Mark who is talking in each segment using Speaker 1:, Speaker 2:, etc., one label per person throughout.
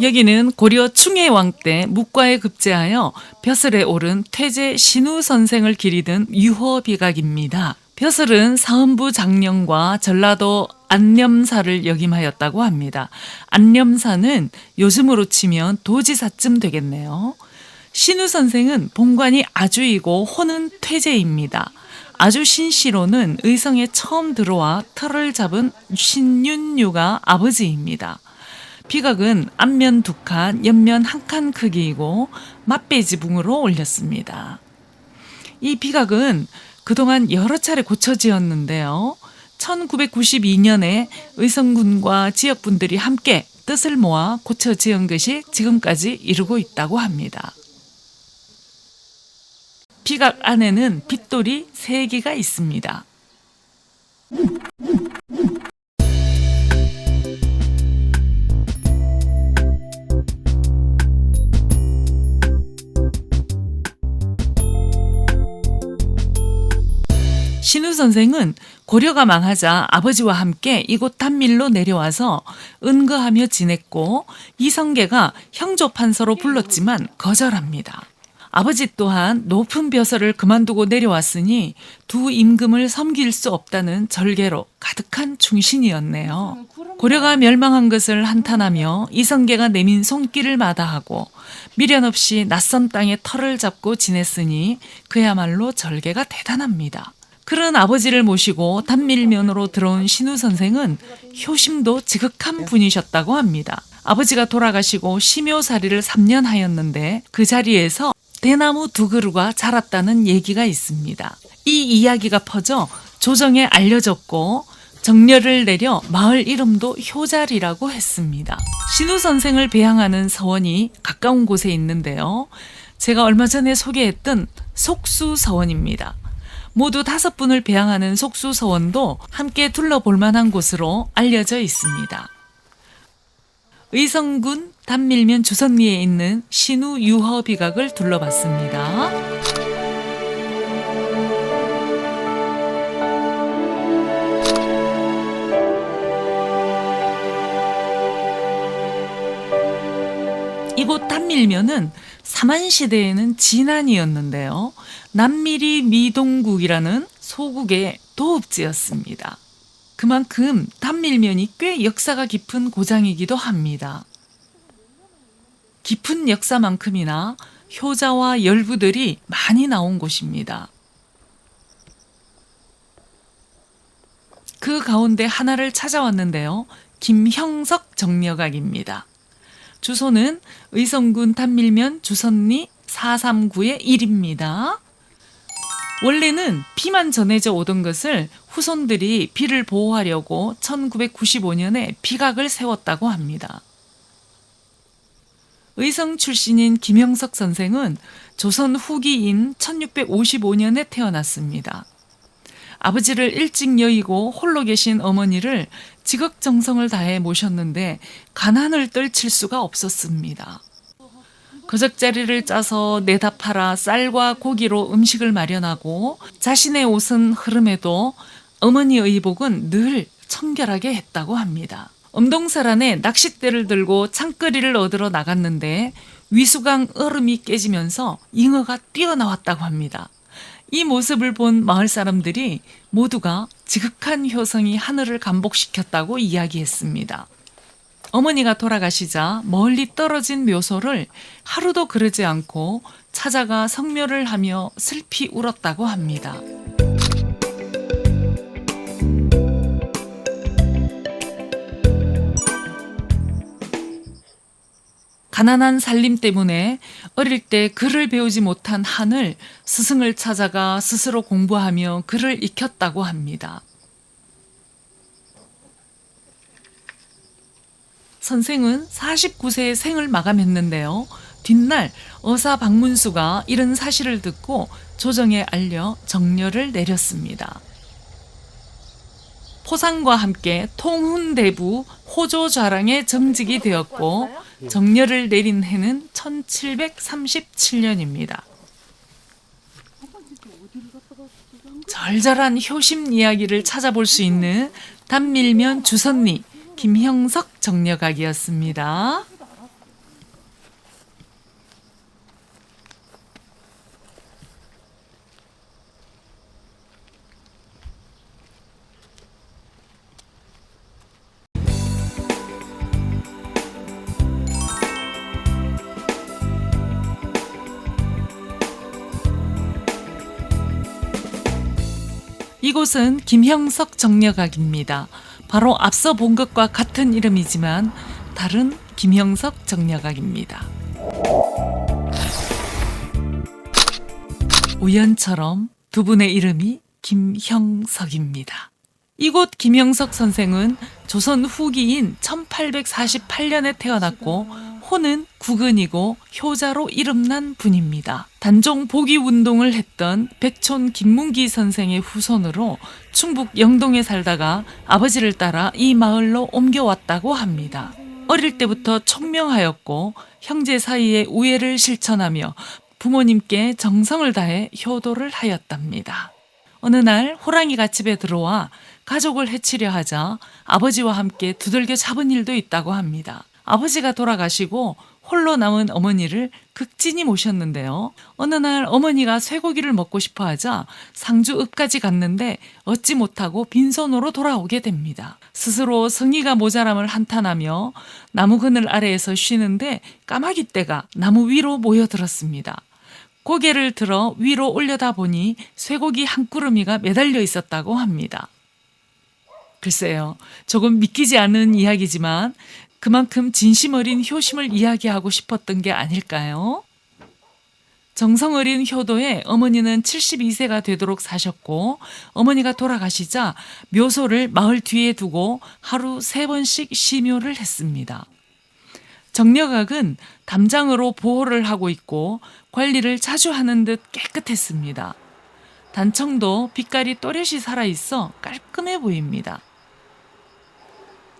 Speaker 1: 여기는 고려 충해왕 때 묵과에 급제하여 벼슬에 오른 태제 신우 선생을 기리던 유허비각입니다. 벼슬은 사헌부 장령과 전라도 안념사를 역임하였다고 합니다. 안념사는 요즘으로 치면 도지사쯤 되겠네요. 신우 선생은 본관이 아주이고 호는 퇴제입니다. 아주 신씨로는 의성에 처음 들어와 터를 잡은 신윤유가 아버지입니다. 비각은 앞면 2칸, 옆면 1칸 크기이고 맛배지붕으로 올렸습니다. 이 비각은 그동안 여러 차례 고쳐지었는데요. 1992년에 의성군과 지역분들이 함께 뜻을 모아 고쳐지은 것이 지금까지 이루고 있다고 합니다. 비각 안에는 빗돌이 3개가 있습니다. 신우 선생은 고려가 망하자 아버지와 함께 이곳 단밀로 내려와서 은거하며 지냈고 이성계가 형조판서로 불렀지만 거절합니다. 아버지 또한 높은 벼슬을 그만두고 내려왔으니 두 임금을 섬길 수 없다는 절개로 가득한 충신이었네요. 고려가 멸망한 것을 한탄하며 이성계가 내민 손길을 마다하고 미련 없이 낯선 땅에 터를 잡고 지냈으니 그야말로 절개가 대단합니다. 그런 아버지를 모시고 단밀면으로 들어온 신우 선생은 효심도 지극한 분이셨다고 합니다. 아버지가 돌아가시고 심요살이를 3년 하였는데 그 자리에서 대나무 2그루가 자랐다는 얘기가 있습니다. 이 이야기가 퍼져 조정에 알려졌고 정렬을 내려 마을 이름도 효자리라고 했습니다. 신우 선생을 배양하는 서원이 가까운 곳에 있는데요. 제가 얼마 전에 소개했던 속수서원입니다. 모두 5분을 배양하는 속수서원도 함께 둘러볼 만한 곳으로 알려져 있습니다. 의성군 단밀면 주선리에 있는 신우 유허비각을 둘러봤습니다. 이곳 단밀면은 삼한시대에는 진안이었는데요. 남미리 미동국이라는 소국의 도읍지였습니다. 그만큼 단밀면이 꽤 역사가 깊은 고장이기도 합니다. 깊은 역사만큼이나 효자와 열부들이 많이 나온 곳입니다. 그 가운데 하나를 찾아왔는데요. 김형석 정려각입니다. 주소는 의성군 단밀면 주선리 439의 1입니다. 원래는 비만 전해져 오던 것을 후손들이 비를 보호하려고 1995년에 비각을 세웠다고 합니다. 의성 출신인 김형석 선생은 조선 후기인 1655년에 태어났습니다. 아버지를 일찍 여의고 홀로 계신 어머니를 지극정성을 다해 모셨는데 가난을 떨칠 수가 없었습니다. 거적자리를 짜서 내다 팔아 쌀과 고기로 음식을 마련하고 자신의 옷은 흐름해도 어머니의 의복은 늘 청결하게 했다고 합니다. 엄동설안에 낚싯대를 들고 창거리를 얻으러 나갔는데 위수강 얼음이 깨지면서 잉어가 뛰어나왔다고 합니다. 이 모습을 본 마을 사람들이 모두가 지극한 효성이 하늘을 감복시켰다고 이야기했습니다. 어머니가 돌아가시자 멀리 떨어진 묘소를 하루도 그르지 않고 찾아가 성묘를 하며 슬피 울었다고 합니다. 가난한 살림 때문에 어릴 때 글을 배우지 못한 한을 스승을 찾아가 스스로 공부하며 글을 익혔다고 합니다. 선생은 49세에 생을 마감했는데요. 뒷날 어사 박문수가 이런 사실을 듣고 조정에 알려 정렬을 내렸습니다. 포상과 함께 통훈대부 호조좌랑에 정직이 되었고 정렬을 내린 해는 1737년입니다. 절절한 효심 이야기를 찾아볼 수 있는 단밀면 주선리 김형석 정려각이었습니다. 이곳은 김형석 정려각입니다. 바로 앞서 본 것과 같은 이름이지만 다른 김형석 정려각입니다. 우연처럼 두 분의 이름이 김형석입니다. 이곳 김형석 선생은 조선 후기인 1848년에 태어났고 호는 국은이고 효자로 이름난 분입니다. 단종 복위 운동을 했던 백촌 김문기 선생의 후손으로 충북 영동에 살다가 아버지를 따라 이 마을로 옮겨왔다고 합니다. 어릴 때부터 총명하였고 형제 사이의 우애를 실천하며 부모님께 정성을 다해 효도를 하였답니다. 어느 날 호랑이가 집에 들어와 가족을 해치려 하자 아버지와 함께 두들겨 잡은 일도 있다고 합니다. 아버지가 돌아가시고 홀로 남은 어머니를 극진히 모셨는데요. 어느 날 어머니가 쇠고기를 먹고 싶어 하자 상주읍까지 갔는데 얻지 못하고 빈손으로 돌아오게 됩니다. 스스로 성의가 모자람을 한탄하며 나무 그늘 아래에서 쉬는데 까마귀 떼가 나무 위로 모여들었습니다. 고개를 들어 위로 올려다보니 쇠고기 한 꾸러미가 매달려 있었다고 합니다. 글쎄요, 조금 믿기지 않은 이야기지만 그만큼 진심 어린 효심을 이야기하고 싶었던 게 아닐까요? 정성 어린 효도에 어머니는 72세가 되도록 사셨고 어머니가 돌아가시자 묘소를 마을 뒤에 두고 하루 3번씩 시묘를 했습니다. 정려각은 담장으로 보호를 하고 있고 관리를 자주 하는 듯 깨끗했습니다. 단청도 빛깔이 또렷이 살아있어 깔끔해 보입니다.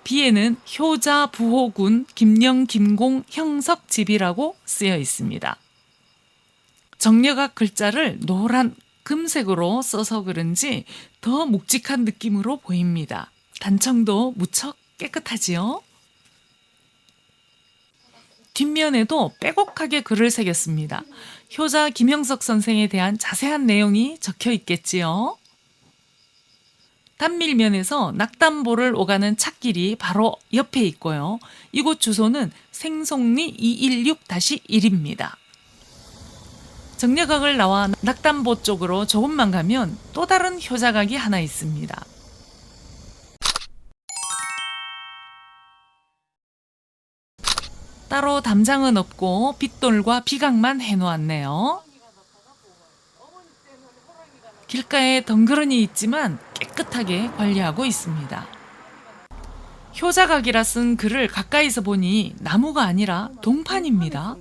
Speaker 1: 비에는 효자 부호군 김영 김공 형석 집이라고 쓰여 있습니다. 정려각 글자를 노란 금색으로 써서 그런지 더 묵직한 느낌으로 보입니다. 단청도 무척 깨끗하지요? 뒷면에도 빼곡하게 글을 새겼습니다. 효자 김형석 선생에 대한 자세한 내용이 적혀 있겠지요. 단밀면에서 낙담보를 오가는 찻길이 바로 옆에 있고요. 이곳 주소는 생송리 216-1입니다. 정려각을 나와 낙담보 쪽으로 조금만 가면 또 다른 효자각이 하나 있습니다. 따로 담장은 없고 빗돌과 비각만 해놓았네요. 길가에 덩그러니 있지만 깨끗하게 관리하고 있습니다. 효자각이라 쓴 글을 가까이서 보니 나무가 아니라 동판입니다.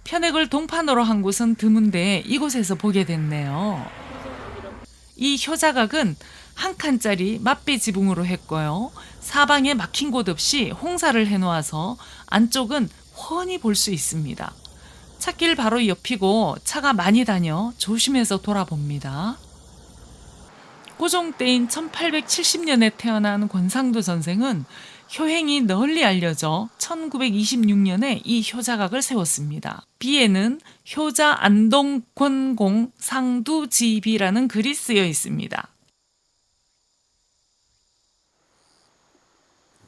Speaker 1: 편액을 동판으로 한 곳은 드문데 이곳에서 보게 됐네요. 이 효자각은 한 칸짜리 맞배 지붕으로 했고요. 사방에 막힌 곳 없이 홍사를 해놓아서 안쪽은 훤히 볼 수 있습니다. 찻길 바로 옆이고 차가 많이 다녀 조심해서 돌아봅니다. 고종 때인 1870년에 태어난 권상도 선생은 효행이 널리 알려져 1926년에 이 효자각을 세웠습니다. 비에는 효자 안동권공 상두지비라는 글이 쓰여 있습니다.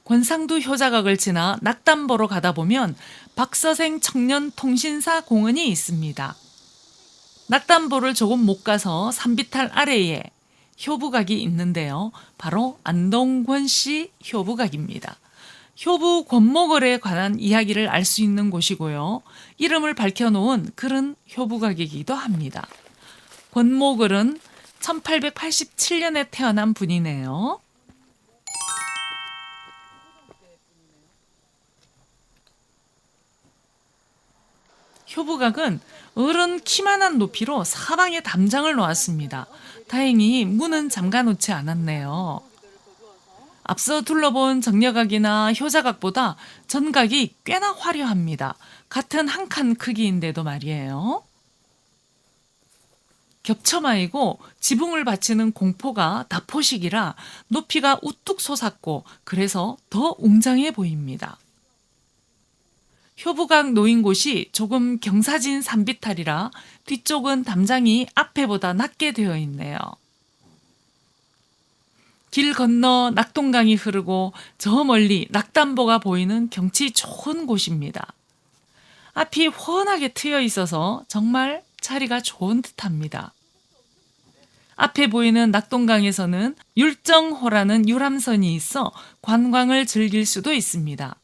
Speaker 1: 권상도 효자각을 지나 낙담보로 가다 보면 박서생 청년통신사 공원이 있습니다. 낙담보를 조금 못 가서 산비탈 아래에 효부각이 있는데요. 바로 안동권 씨 효부각입니다. 효부 권모걸에 관한 이야기를 알 수 있는 곳이고요. 이름을 밝혀놓은 글은 효부각이기도 합니다. 권모걸은 1887년에 태어난 분이네요. 효부각은 어른 키만한 높이로 사방에 담장을 놓았습니다. 다행히 문은 잠가 놓지 않았네요. 앞서 둘러본 정려각이나 효자각보다 전각이 꽤나 화려합니다. 같은 한 칸 크기인데도 말이에요. 겹쳐마이고 지붕을 받치는 공포가 다포식이라 높이가 우뚝 솟았고 그래서 더 웅장해 보입니다. 효부각 놓인 곳이 조금 경사진 산비탈이라 뒤쪽은 담장이 앞에보다 낮게 되어 있네요. 길 건너 낙동강이 흐르고 저 멀리 낙담보가 보이는 경치 좋은 곳입니다. 앞이 훤하게 트여 있어서 정말 자리가 좋은 듯합니다. 앞에 보이는 낙동강에서는 율정호라는 유람선이 있어 관광을 즐길 수도 있습니다.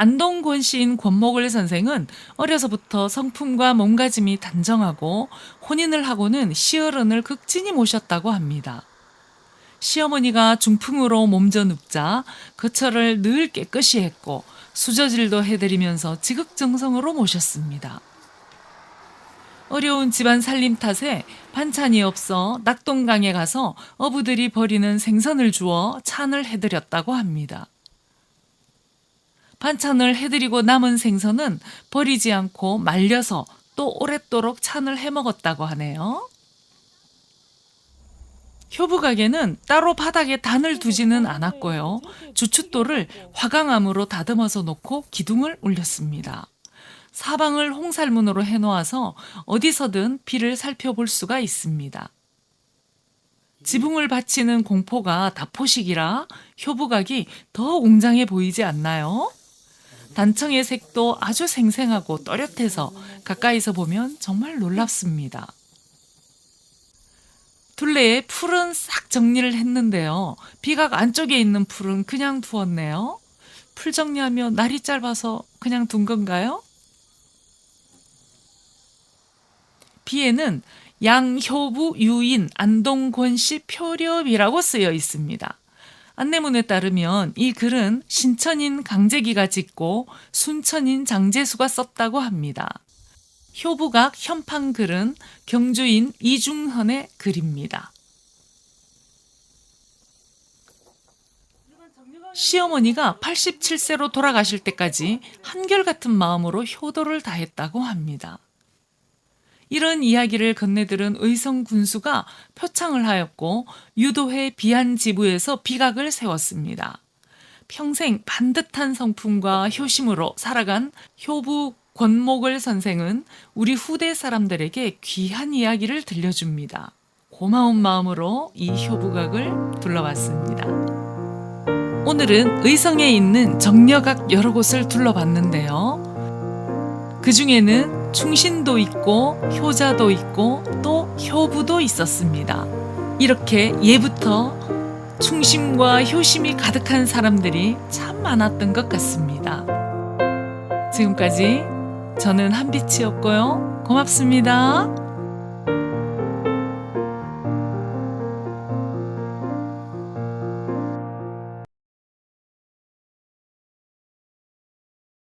Speaker 1: 안동권 시인 권목을 선생은 어려서부터 성품과 몸가짐이 단정하고 혼인을 하고는 시어른을 극진히 모셨다고 합니다. 시어머니가 중풍으로 몸져 눕자 거처를 늘 깨끗이 했고 수저질도 해드리면서 지극정성으로 모셨습니다. 어려운 집안 살림 탓에 반찬이 없어 낙동강에 가서 어부들이 버리는 생선을 주어 찬을 해드렸다고 합니다. 반찬을 해드리고 남은 생선은 버리지 않고 말려서 또 오랫도록 찬을 해먹었다고 하네요. 효부각에는 따로 바닥에 단을 두지는 않았고요. 주춧돌을 화강암으로 다듬어서 놓고 기둥을 올렸습니다. 사방을 홍살문으로 해놓아서 어디서든 비를 살펴볼 수가 있습니다. 지붕을 받치는 공포가 다포식이라 효부각이 더 웅장해 보이지 않나요? 단청의 색도 아주 생생하고 또렷해서 가까이서 보면 정말 놀랍습니다. 둘레에 풀은 싹 정리를 했는데요. 비각 안쪽에 있는 풀은 그냥 두었네요. 풀 정리하며 날이 짧아서 그냥 둔 건가요? 비에는 양효부 유인 안동권씨 표렵이라고 쓰여 있습니다. 안내문에 따르면 이 글은 신천인 강제기가 짓고 순천인 장제수가 썼다고 합니다. 효부각 현판글은 경주인 이중헌의 글입니다. 시어머니가 87세로 돌아가실 때까지 한결같은 마음으로 효도를 다했다고 합니다. 이런 이야기를 건네들은 의성 군수가 표창을 하였고 유도회 비안지부에서 비각을 세웠습니다. 평생 반듯한 성품과 효심으로 살아간 효부 권목을 선생은 우리 후대 사람들에게 귀한 이야기를 들려줍니다. 고마운 마음으로 이 효부각을 둘러봤습니다. 오늘은 의성에 있는 정려각 여러 곳을 둘러봤는데요. 그 중에는 충신도 있고 효자도 있고 또 효부도 있었습니다. 이렇게 예부터 충심과 효심이 가득한 사람들이 참 많았던 것 같습니다. 지금까지 저는 한빛이었고요. 고맙습니다.